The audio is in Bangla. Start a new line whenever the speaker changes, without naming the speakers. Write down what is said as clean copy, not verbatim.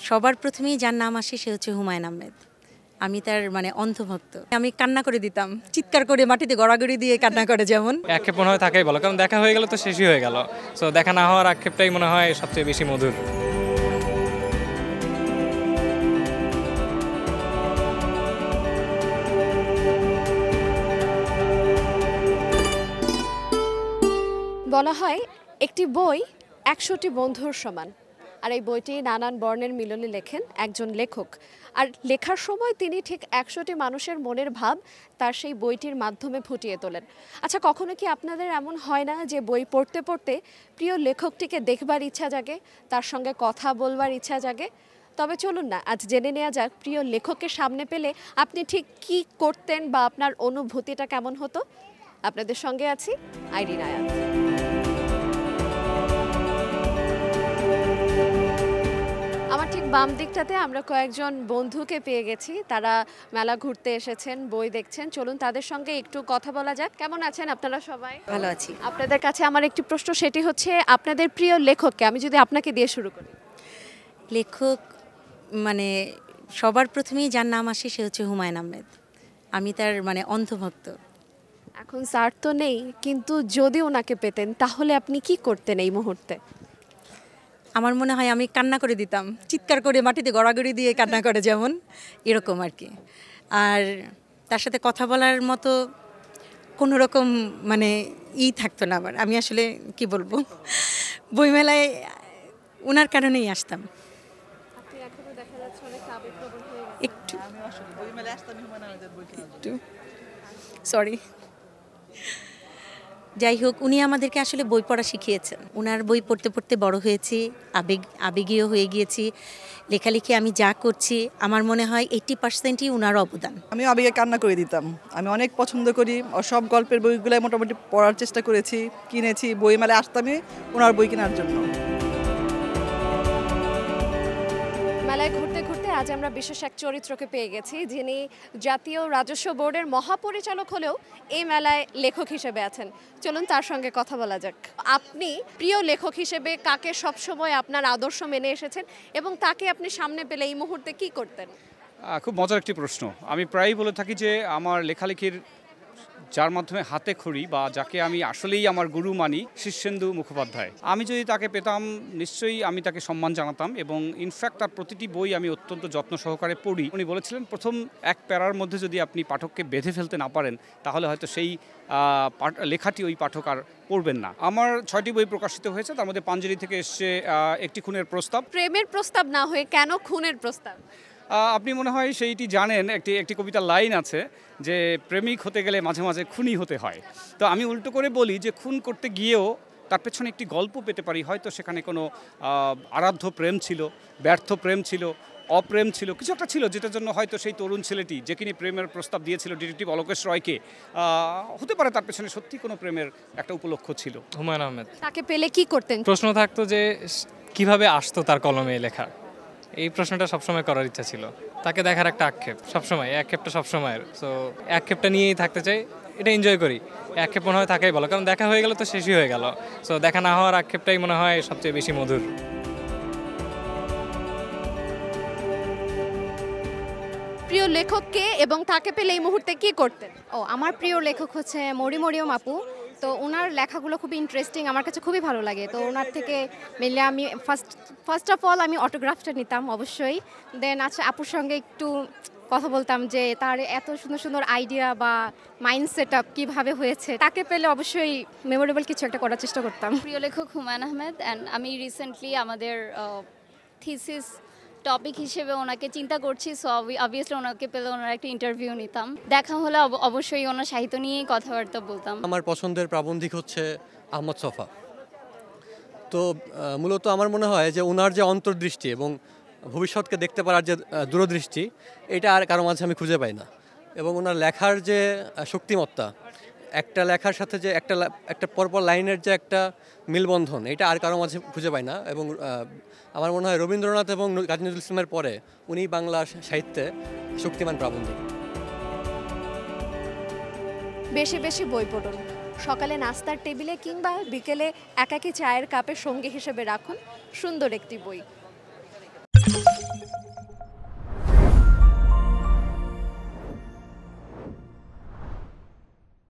সবার প্রথমেই যার নাম আসে সে হচ্ছে হুমায়ুন আহমেদ। আমি তার অন্ধভক্ত। আমি কান্না করে দিতাম, চিৎকার করে মাটিতে গড়াগড়ি দিয়ে কান্না করে। যেমন
আক্ষেপ মনে হয় থাকাই ভালো, কারণ দেখা হয়ে গেল তো শেষই হয়ে গেল। সো দেখা না হওয়ার আক্ষেপটাই মনে হয় সবচেয়ে বেশি মধুর।
বলা হয় একটি বই ১০০টি বন্ধুর সমান, আর এই বইটি নানান বর্ণের মিলনে লেখেন একজন লেখক। আর লেখার সময় তিনি ঠিক ১০০টি মানুষের মনের ভাব তার সেই বইটির মাধ্যমে ফুটিয়ে তোলেন। আচ্ছা, কখনো কি আপনাদের এমন হয় না যে বই পড়তে পড়তে প্রিয় লেখকটিকে দেখবার ইচ্ছা জাগে, তার সঙ্গে কথা বলবার ইচ্ছা জাগে? তবে চলুন না আজ জেনে নেওয়া যাক প্রিয় লেখকের সামনে পেলে আপনি ঠিক কি করতেন বা আপনার অনুভূতিটা কেমন হতো। আপনাদের সঙ্গে আছি আইরিন আয়াত। আমার ঠিক বাম দিকটাতে আমরা কয়েকজন বন্ধুকে পেয়ে গেছি। তারা মেলা ঘুরতে এসেছেন, বই দেখছেন। চলুন তাদের সঙ্গে একটু কথা বলা যাক। কেমন আছেন আপনারা সবাই?
ভালো আছি।
আপনাদের কাছে আমার একটি প্রশ্ন, সেটি হচ্ছে আপনাদের প্রিয় লেখককে। আমি যদি আপনাকে দিয়ে শুরু করি।
লেখক সবার প্রথমেই যার নাম আসে সে হচ্ছে হুমায়ুন আহমেদ। আমি তার অন্ধভক্ত।
এখন স্যার তো নেই, কিন্তু যদি ওনাকে পেতেন তাহলে আপনি কি করতেন এই মুহূর্তে?
আমার মনে হয় আমি কান্না করে দিতাম, চিৎকার করে মাটিতে গড়াগড়ি দিয়ে কান্না করে। যেমন এরকম আর কি। আর তার সাথে কথা বলার মতো কোনো রকম থাকতো না আমার। আমি আসলে কি বলবো, বইমেলায় ওনার কারণেই আসতাম। একটু সরি। যাই হোক, উনি আমাদেরকে আসলে বই পড়া শিখিয়েছেন। ওনার বই পড়তে পড়তে বড় হয়েছি, আবেগীয় হয়ে গিয়েছি। লেখালেখি আমি যা করছি আমার মনে হয় 80%ই ওনার অবদান।
আমি আবেগে কান্না করে দিতাম। আমি অনেক পছন্দ করি, সব গল্পের বইগুলাই মোটামুটি পড়ার চেষ্টা করেছি, কিনেছি। বইমেলায় আসতামই ওনার বই কেনার জন্য।
মেলায় ঘুরতে ঘুরতে আজ আমরা বিশেষ এক চরিত্রকে পেয়ে গেছি, যিনি জাতীয় রাজস্ব বোর্ডের মহাপরিচালক হলেও এই মেলায় লেখক হিসেবে আছেন। চলুন তার সঙ্গে কথা বলা যাক। আপনি প্রিয় লেখক হিসেবে কাকে সবসময় আপনার আদর্শ মেনে এসেছেন এবং তাকে আপনি সামনে পেলে এই মুহূর্তে কি করতেন?
খুব মজার একটি প্রশ্ন। আমি প্রায়ই বলে থাকি যে আমার লেখালেখির যার মাধ্যমে হাতে খড়ি বা যাকে আমি আসলেই আমার গুরু মানি, শীর্ষেন্দু মুখোপাধ্যায়। আমি যদি তাকে পেতাম নিশ্চয়ই আমি তাকে সম্মান জানাতাম, এবং ইনফ্যাক্ট তার প্রতিটি বই আমি অত্যন্ত যত্ন সহকারে পড়ি। উনি বলেছিলেন প্রথম এক প্যারার মধ্যে যদি আপনি পাঠককে বেঁধে ফেলতে না পারেন তাহলে হয়তো সেই লেখাটি ওই পাঠক আর পড়বেন না। আমার 6টি বই প্রকাশিত হয়েছে, তার মধ্যে পাঞ্জেরি থেকে এসছে একটি খুনের প্রস্তাব।
প্রেমের প্রস্তাব না হয়ে কেন খুনের প্রস্তাব?
আপনি মনে হয় সেইটি জানেন, একটি কবিতার লাইন আছে যে প্রেমিক হতে গেলে মাঝে মাঝে খুনি হতে হয়। তো আমি উল্টো করে বলি যে খুন করতে গিয়েও তার পেছনে একটি গল্প পেতে পারি। হয়তো সেখানে কোনো আরাধ্য প্রেম ছিল, ব্যর্থ প্রেম ছিল, অপ্রেম ছিল, কিছু একটা ছিল যেটার জন্য হয়তো সেই তরুণ ছেলেটি যে কিনি প্রেমের প্রস্তাব দিয়েছিল ডিটেকটিভ অলোকেশ রয়কে, হতে পারে তার পেছনে সত্যি কোনো প্রেমের একটা উপলক্ষ ছিল।
হুমায়ুন আহমেদ।
তাকে পেলে কি করতেন?
প্রশ্ন থাকতো যে কিভাবে আসতো তার কলমে লেখা, এই প্রশ্নটা সবসময় করার ইচ্ছা ছিল। তাকে দেখার একটা আক্ষেপ সবসময়, এই আক্ষেপটা সবসময়ের। সো আক্ষেপটা নিয়েই থাকতে চাই, এটা এনজয় করি। আক্ষেপ মনে হয় থাকাই ভালো, কারণ দেখা হয়ে গেল তো শেষই হয়ে গেল। সো দেখা না হওয়ার আক্ষেপটাই মনে হয় সবচেয়ে বেশি মধুর।
প্রিয় লেখককে এবং তাকে পেলে এই মুহূর্তে কি করতেন?
আমার প্রিয় লেখক হচ্ছে মরিয়ম আপু। তো ওনার লেখাগুলো খুবই ইন্টারেস্টিং, আমার কাছে খুবই ভালো লাগে। তো ওনার থেকে মেনলি আমি ফার্স্ট অফ অল আমি অটোগ্রাফটা নিতাম অবশ্যই। দেন আপুর সঙ্গে একটু কথা বলতাম যে তার এত সুন্দর সুন্দর আইডিয়া বা মাইন্ড সেট আপ কীভাবে হয়েছে। তাকে পেলে অবশ্যই মেমোরেবল কিছু একটা করার চেষ্টা করতাম।
প্রিয় লেখক হুমায়ুন আহমেদ, অ্যান্ড আমি রিসেন্টলি আমাদের থিসিস টপিক হিসেবে ওনাকে চিন্তা করছি। সো অবভিয়াসলি ওনাকে পেলে ওনার একটা ইন্টারভিউ নিতাম। দেখা হলে অবশ্যই ওনার সাহিত্য নিয়েই কথাবার্তা বলতাম।
আমার পছন্দের প্রাবন্ধিক হচ্ছে আহমদ ছফা। তো মূলত আমার মনে হয় যে ওনার যে অন্তর্দৃষ্টি এবং ভবিষ্যৎকে দেখতে পারার যে দূরদৃষ্টি, এটা আর কারো মাঝে আমি খুঁজে পাই না। এবং ওনার লেখার যে শক্তিমত্তা, একটা লেখার সাথে যে একটা পরপর লাইনের যে একটা মিলবন্ধন, এটা আর কারো মাঝে খুঁজে পাই না। এবং আমার মনে হয় রবীন্দ্রনাথ এবং কাজী নজরুল ইসলামের পরে উনি বাংলা সাহিত্যে শক্তিমান প্রাবন্ধিক।
বেশি বেশি বই পড়ুন। সকালে নাস্তার টেবিলে কিংবা বিকেলে একাকী চায়ের কাপে সঙ্গী হিসেবে রাখুন সুন্দর একটি বই।